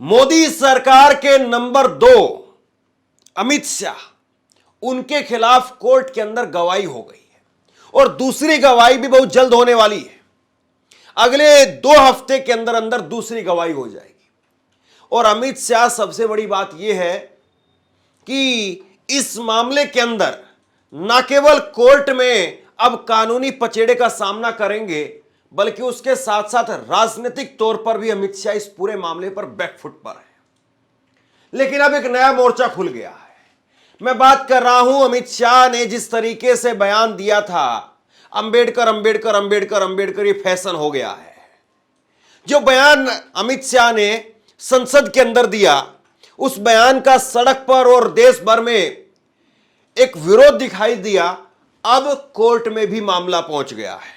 मोदी सरकार के नंबर 2 अमित शाह, उनके खिलाफ कोर्ट के अंदर गवाही हो गई है और दूसरी गवाही भी बहुत जल्द होने वाली है। अगले 2 हफ्ते के अंदर अंदर दूसरी गवाही हो जाएगी। और अमित शाह, सबसे बड़ी बात यह है कि इस मामले के अंदर न केवल कोर्ट में अब कानूनी पचेड़े का सामना करेंगे, बल्कि उसके साथ साथ राजनीतिक तौर पर भी अमित शाह इस पूरे मामले पर बैकफुट पर है। लेकिन अब एक नया मोर्चा खुल गया है। मैं बात कर रहा हूं अमित शाह ने जिस तरीके से बयान दिया था, अंबेडकर अंबेडकर अंबेडकर अंबेडकर, ये फैशन हो गया है। जो बयान अमित शाह ने संसद के अंदर दिया, उस बयान का सड़क पर और देश भर में एक विरोध दिखाई दिया। अब कोर्ट में भी मामला पहुंच गया है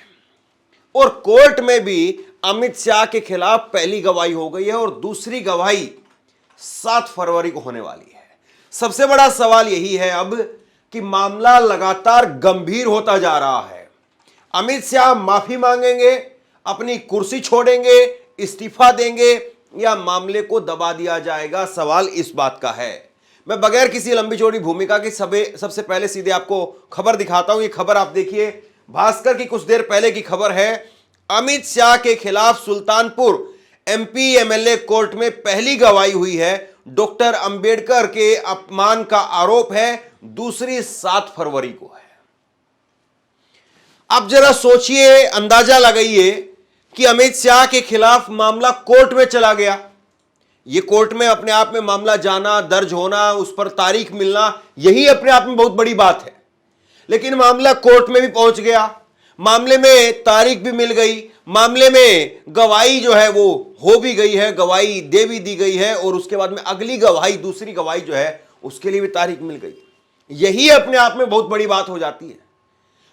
और कोर्ट में भी अमित शाह के खिलाफ पहली गवाही हो गई है और दूसरी गवाही 7 फरवरी को होने वाली है। सबसे बड़ा सवाल यही है अब कि मामला लगातार गंभीर होता जा रहा है। अमित शाह माफी मांगेंगे, अपनी कुर्सी छोड़ेंगे, इस्तीफा देंगे, या मामले को दबा दिया जाएगा? सवाल इस बात का है। मैं बगैर किसी लंबी चौड़ी भूमिका के सबसे पहले सीधे आपको खबर दिखाता हूं। ये खबर आप देखिए, भास्कर की कुछ देर पहले की खबर है। अमित शाह के खिलाफ सुल्तानपुर एमपी एमएलए कोर्ट में पहली गवाही हुई है। डॉक्टर अंबेडकर के अपमान का आरोप है। दूसरी 7 फरवरी को है। अब जरा सोचिए, अंदाजा लगाइए कि अमित शाह के खिलाफ मामला कोर्ट में चला गया। यह कोर्ट में अपने आप में मामला जाना, दर्ज होना, उस पर तारीख मिलना, यही अपने आप में बहुत बड़ी बात है। लेकिन मामला कोर्ट में भी पहुंच गया, मामले में तारीख भी मिल गई, मामले में गवाही जो है वो हो भी गई है, गवाही दे भी दी गई है, और उसके बाद में अगली गवाही, दूसरी गवाही जो है उसके लिए भी तारीख मिल गई। यही अपने आप में बहुत बड़ी बात हो जाती है।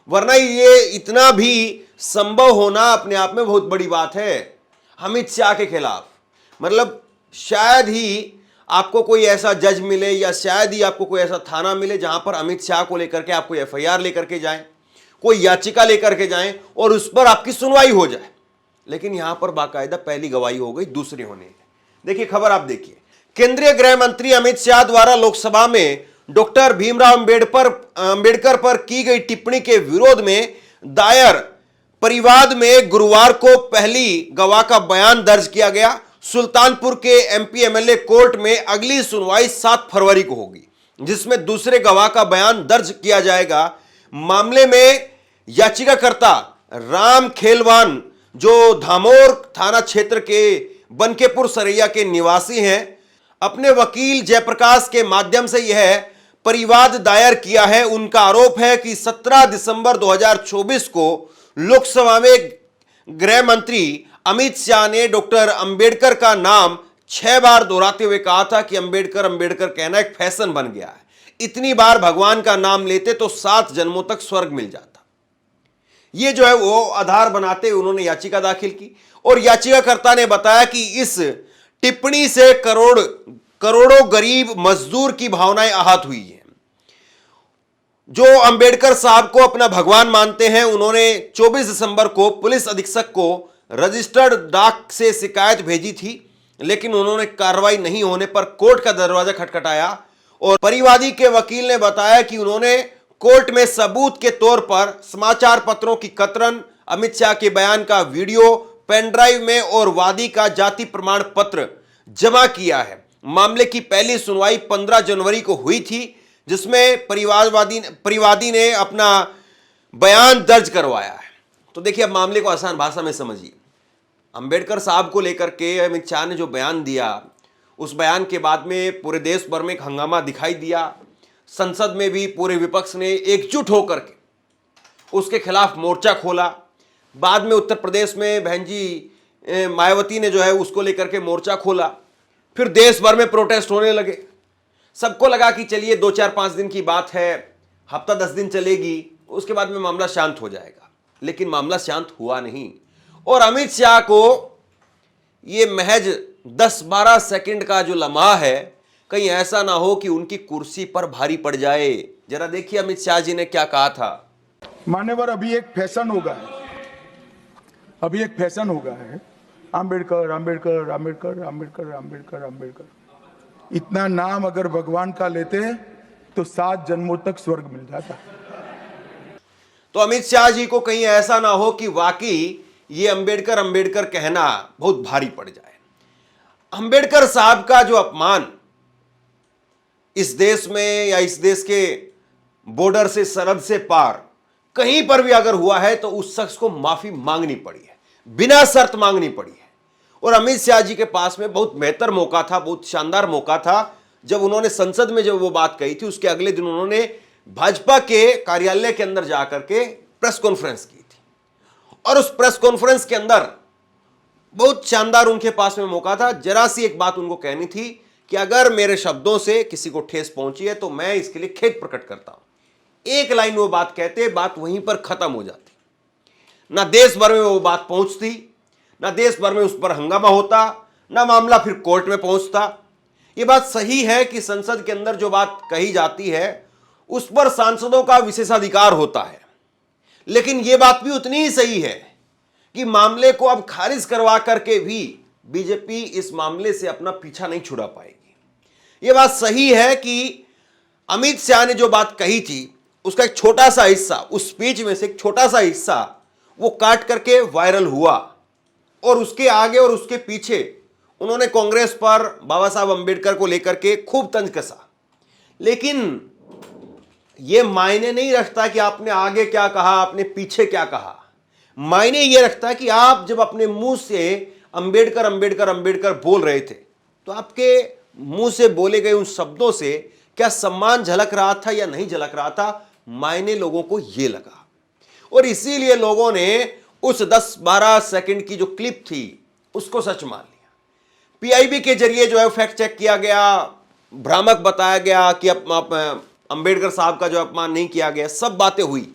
वरना ये इतना भी संभव होना अपने आप में बहुत बड़ी बात है। अमित शाह के खिलाफ मतलब शायद ही आपको कोई ऐसा जज मिले या शायद ही आपको कोई ऐसा थाना मिले जहां पर अमित शाह को लेकर के आप कोई एफआईआर लेकर के जाएं, कोई याचिका लेकर के जाएं और उस पर आपकी सुनवाई हो जाए। लेकिन यहां पर बाकायदा पहली गवाही हो गई, दूसरी होने। देखिए खबर आप देखिए। केंद्रीय गृह मंत्री अमित शाह द्वारा लोकसभा में डॉक्टर भीमराव अंबेडकर पर की गई टिप्पणी के विरोध में दायर परिवाद में गुरुवार को पहली गवाह का बयान दर्ज किया गया। सुल्तानपुर के एमपी एमएलए कोर्ट में अगली सुनवाई 7 फरवरी को होगी, जिसमें दूसरे गवाह का बयान दर्ज किया जाएगा। मामले में याचिकाकर्ता राम खेलवान, जो धामोर थाना क्षेत्र के बनकेपुर सरैया के निवासी हैं, अपने वकील जयप्रकाश के माध्यम से यह परिवाद दायर किया है। उनका आरोप है कि 17 दिसंबर 2024 को लोकसभा में गृह मंत्री अमित शाह ने डॉक्टर अंबेडकर का नाम 6 बार दोहराते हुए कहा था कि अंबेडकर अंबेडकर कहना एक फैशन बन गया है। इतनी बार भगवान का नाम लेते तो 7 जन्मों तक स्वर्ग मिल जाता। ये जो है वो आधार बनाते उन्होंने याचिका दाखिल की और याचिकाकर्ता ने बताया कि इस टिप्पणी से करोड़ों गरीब मजदूर की भावनाएं आहत हुई हैं, जो अंबेडकर साहब को अपना भगवान मानते हैं। उन्होंने 24 दिसंबर को पुलिस अधीक्षक को रजिस्टर्ड डाक से शिकायत भेजी थी, लेकिन उन्होंने कार्रवाई नहीं होने पर कोर्ट का दरवाजा खटखटाया और परिवादी के वकील ने बताया कि उन्होंने कोर्ट में सबूत के तौर पर समाचार पत्रों की कतरन, अमित शाह के बयान का वीडियो पेनड्राइव में और वादी का जाति प्रमाण पत्र जमा किया है। मामले की पहली सुनवाई 15 जनवरी को हुई थी, जिसमें परिवादी ने अपना बयान दर्ज करवाया है। तो देखिए, अब मामले को आसान भाषा में समझिए। अंबेडकर साहब को लेकर के अमित शाह ने जो बयान दिया, उस बयान के बाद में पूरे देश भर में एक हंगामा दिखाई दिया। संसद में भी पूरे विपक्ष ने एकजुट होकर के उसके खिलाफ मोर्चा खोला। बाद में उत्तर प्रदेश में बहन जी मायावती ने जो है उसको लेकर के मोर्चा खोला। फिर देश भर में प्रोटेस्ट होने लगे। सबको लगा कि चलिए 2-4-5 दिन की बात है, हफ्ता 10 दिन चलेगी, उसके बाद में मामला शांत हो जाएगा। लेकिन मामला शांत हुआ नहीं और अमित शाह को यह महज 10-12 सेकंड का जो लम्हा है, कहीं ऐसा ना हो कि उनकी कुर्सी पर भारी पड़ जाए। जरा देखिए अमित शाह जी ने क्या कहा था। मान्यवर, अभी एक फैशन हो गया है आम्बेडकर आम्बेडकर आम्बेडकर आम्बेडकर आम्बेडकर आम्बेडकर। इतना नाम अगर भगवान का लेते तो 7 जन्मों तक स्वर्ग मिल जाता। तो अमित शाह जी को कहीं ऐसा ना हो कि वाकई ये अंबेडकर अंबेडकर कहना बहुत भारी पड़ जाए। अंबेडकर साहब का जो अपमान इस देश में या इस देश के बॉर्डर से, सरहद से पार कहीं पर भी अगर हुआ है तो उस शख्स को माफी मांगनी पड़ी है, बिना शर्त मांगनी पड़ी है। और अमित शाह जी के पास में बहुत बेहतर मौका था, बहुत शानदार मौका था, जब उन्होंने संसद में जब वो बात कही थी उसके अगले दिन उन्होंने भाजपा के कार्यालय के अंदर जाकर के प्रेस कॉन्फ्रेंस की थी। और उस प्रेस कॉन्फ्रेंस के अंदर बहुत शानदार उनके पास में मौका था। जरा सी एक बात उनको कहनी थी कि अगर मेरे शब्दों से किसी को ठेस पहुंची है तो मैं इसके लिए खेद प्रकट करता हूं। एक लाइन वो बात कहते, बात वहीं पर खत्म हो जाती। ना देश भर में वो बात पहुंचती, ना देश भर में उस पर हंगामा होता, ना मामला फिर कोर्ट में पहुंचता। ये बात सही है कि संसद के अंदर जो बात कही जाती है उस पर सांसदों का विशेषाधिकार होता है, लेकिन यह बात भी उतनी ही सही है कि मामले को अब खारिज करवा करके भी बीजेपी इस मामले से अपना पीछा नहीं छुड़ा पाएगी। यह बात सही है कि अमित शाह ने जो बात कही थी उसका एक छोटा सा हिस्सा, उस स्पीच में से एक छोटा सा हिस्सा वो काट करके वायरल हुआ और उसके आगे और उसके पीछे उन्होंने कांग्रेस पर, बाबा साहब अंबेडकर को लेकर के खूब तंज कसा। लेकिन यह मायने नहीं रखता कि आपने आगे क्या कहा, आपने पीछे क्या कहा। मायने यह रखता है कि आप जब अपने मुंह से अंबेडकर अंबेडकर अंबेडकर बोल रहे थे तो आपके मुंह से बोले गए उन शब्दों से क्या सम्मान झलक रहा था या नहीं झलक रहा था, मायने लोगों को यह लगा। और इसीलिए लोगों ने उस 10-12 सेकंड की जो क्लिप थी उसको सच मान लिया। पीआईबी के जरिए जो है फैक्ट चेक किया गया, भ्रामक बताया गया कि अंबेडकर साहब का जो अपमान नहीं किया गया, सब बातें हुई।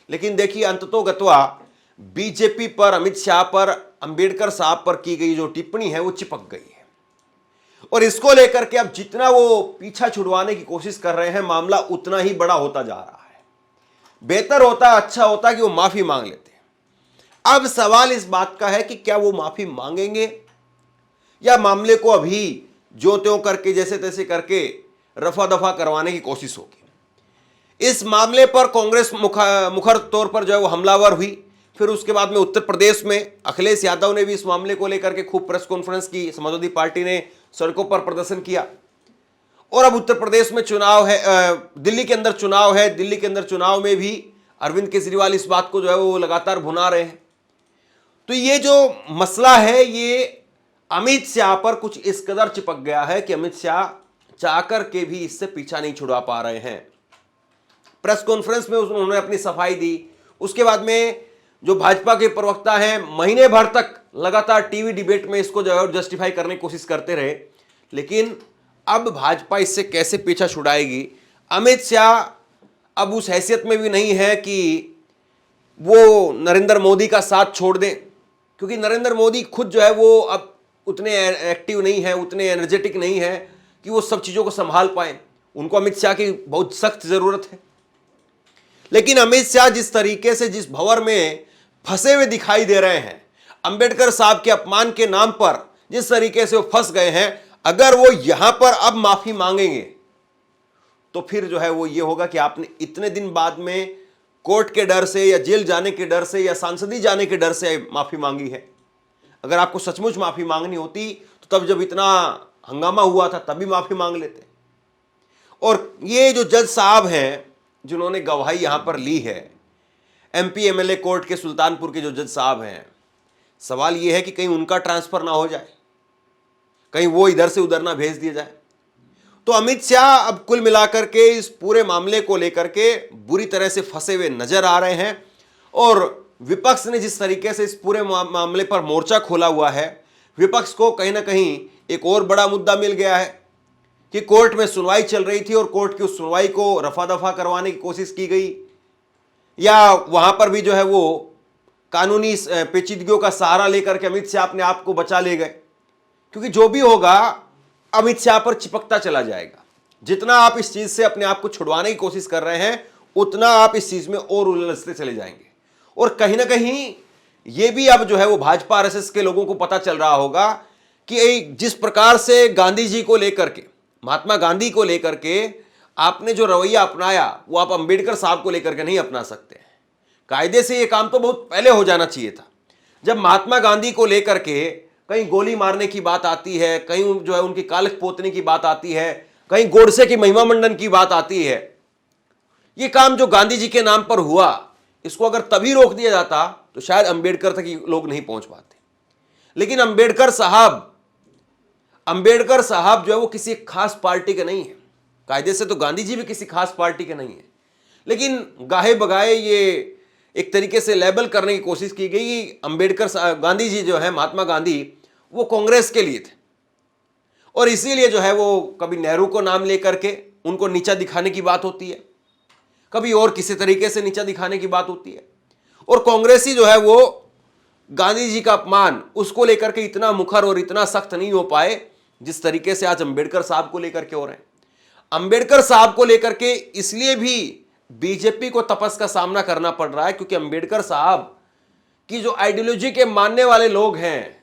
लेकिन देखिए अंततोगत्वा बीजेपी पर, अमित शाह पर, अंबेडकर साहब पर की गई जो टिप्पणी है वो चिपक गई है। और इसको लेकर के अब जितना वो पीछा छुड़वाने की कोशिश कर रहे हैं, मामला उतना ही बड़ा होता जा रहा है। बेहतर होता, अच्छा होता कि वो माफी मांग लेते। अब सवाल इस बात का है कि क्या वो माफी मांगेंगे या मामले को अभी जो त्यों करके, जैसे तैसे करके रफा दफा करवाने की कोशिश होगी। इस मामले पर कांग्रेस मुखर तौर पर जो है वो हमलावर हुई। फिर उसके बाद में उत्तर प्रदेश में अखिलेश यादव ने भी इस मामले को लेकर के खूब प्रेस कॉन्फ्रेंस की, समाजवादी पार्टी ने सड़कों पर प्रदर्शन किया। और अब उत्तर प्रदेश में चुनाव है, दिल्ली के अंदर चुनाव है। दिल्ली के अंदर चुनाव में भी अरविंद केजरीवाल इस बात को जो है वो लगातार भुना रहे हैं। तो ये जो मसला है ये अमित शाह पर कुछ इस कदर चिपक गया है कि अमित शाह चाहकर के भी इससे पीछा नहीं छुड़ा पा रहे हैं। प्रेस कॉन्फ्रेंस में उन्होंने अपनी सफाई दी। उसके बाद में जो भाजपा के प्रवक्ता हैं महीने भर तक लगातार टीवी डिबेट में इसको जो है जस्टिफाई करने की कोशिश करते रहे। लेकिन अब भाजपा इससे कैसे पीछा छुड़ाएगी? अमित शाह अब उस हैसियत में भी नहीं है कि वो नरेंद्र मोदी का साथ छोड़ दें, क्योंकि नरेंद्र मोदी खुद जो है वो अब उतने एक्टिव नहीं है, उतने एनर्जेटिक नहीं है कि वो सब चीज़ों को संभाल पाए। उनको अमित शाह की बहुत सख्त ज़रूरत है। लेकिन अमित शाह जिस तरीके से, जिस भंवर में फंसे हुए दिखाई दे रहे हैं, अंबेडकर साहब के अपमान के नाम पर जिस तरीके से वो फंस गए हैं, अगर वो यहां पर अब माफी मांगेंगे तो फिर जो है वो ये होगा कि आपने इतने दिन बाद में कोर्ट के डर से या जेल जाने के डर से या सांसदी जाने के डर से माफी मांगी है। अगर आपको सचमुच माफी मांगनी होती तो तब जब इतना हंगामा हुआ था तभी माफी मांग लेते। और ये जो जज साहब हैं जिन्होंने गवाही यहां पर ली है, एमपी एमएलए कोर्ट के सुल्तानपुर के जो जज साहब हैं, सवाल यह है कि कहीं उनका ट्रांसफर ना हो जाए, कहीं वो इधर से उधर ना भेज दिया जाए। तो अमित शाह अब कुल मिलाकर के इस पूरे मामले को लेकर के बुरी तरह से फंसे हुए नजर आ रहे हैं। और विपक्ष ने जिस तरीके से इस पूरे मामले पर मोर्चा खोला हुआ है, विपक्ष को कहीं ना कहीं एक और बड़ा मुद्दा मिल गया है कि कोर्ट में सुनवाई चल रही थी और कोर्ट की उस सुनवाई को रफा दफा करवाने की कोशिश की गई, या वहां पर भी जो है वो कानूनी पेचीदगियों का सहारा लेकर के अमित शाह अपने आप को बचा ले गए। क्योंकि जो भी होगा अमित शाह पर चिपकता चला जाएगा। जितना आप इस चीज से अपने आप को छुड़वाने की कोशिश कर रहे हैं उतना आप इस चीज में और उलझते चले जाएंगे। और कहीं ना कहीं यह भी अब जो है वो भाजपा आरएसएस के लोगों को पता चल रहा होगा कि जिस प्रकार से गांधी जी को लेकर के, महात्मा गांधी को लेकर के आपने जो रवैया अपनाया वो आप अंबेडकर साहब को लेकर के नहीं अपना सकते। कायदे से ये काम तो बहुत पहले हो जाना चाहिए था। जब महात्मा गांधी को लेकर के कहीं गोली मारने की बात आती है, कहीं जो है उनकी कालख पोतने की बात आती है, कहीं गोडसे की महिमा मंडन की बात आती है, ये काम जो गांधी जी के नाम पर हुआ, इसको अगर तभी रोक दिया जाता तो शायद अंबेडकर तक लोग नहीं पहुंच पाते। लेकिन अंबेडकर साहब जो है वो किसी खास पार्टी के नहीं है। कायदे से तो गांधी जी भी किसी खास पार्टी के नहीं है, लेकिन गाहे बगाए ये एक तरीके से लेबल करने की कोशिश की गई। गांधी जी जो है, महात्मा गांधी, वो कांग्रेस के लिए थे और इसीलिए जो है वो कभी नेहरू को नाम लेकर के उनको नीचा दिखाने की बात होती है, कभी और किसी तरीके से नीचा दिखाने की बात होती है। और कांग्रेसी जो है वो गांधी जी का अपमान उसको लेकर के इतना मुखर और इतना सख्त नहीं हो पाए जिस तरीके से आज अंबेडकर साहब को लेकर के हो रहे हैं। अंबेडकर साहब को लेकर के इसलिए भी बीजेपी को तपस का सामना करना पड़ रहा है क्योंकि अंबेडकर साहब की जो आइडियोलॉजी के मानने वाले लोग हैं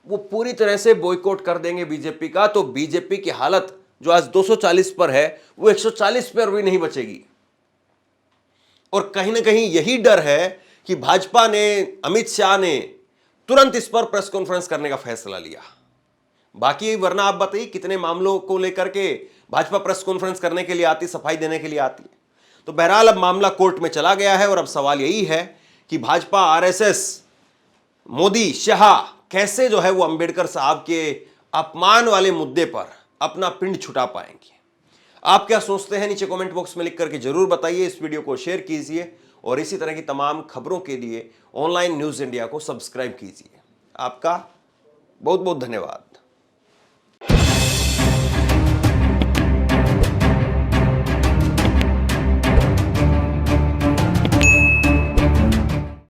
वो पूरी तरह से बॉयकॉट कर देंगे बीजेपी का, तो बीजेपी की हालत जो आज 240 पर है वो 140 पर भी नहीं बचेगी। और कहीं ना कहीं यही डर है कि भाजपा ने, अमित शाह ने तुरंत इस पर प्रेस कॉन्फ्रेंस करने का फैसला लिया। बाकी वरना आप बताइए कितने मामलों को लेकर के भाजपा प्रेस कॉन्फ्रेंस करने के लिए आती, सफाई देने के लिए आती है। तो बहरहाल अब मामला कोर्ट में चला गया है और अब सवाल यही है कि भाजपा, आरएसएस, मोदी, शाह कैसे जो है वो अंबेडकर साहब के अपमान वाले मुद्दे पर अपना पिंड छुटा पाएंगे। आप क्या सोचते हैं नीचे कमेंट बॉक्स में लिख करके जरूर बताइए। इस वीडियो को शेयर कीजिए और इसी तरह की तमाम खबरों के लिए ऑनलाइन न्यूज़ इंडिया को सब्सक्राइब कीजिए। आपका बहुत बहुत धन्यवाद।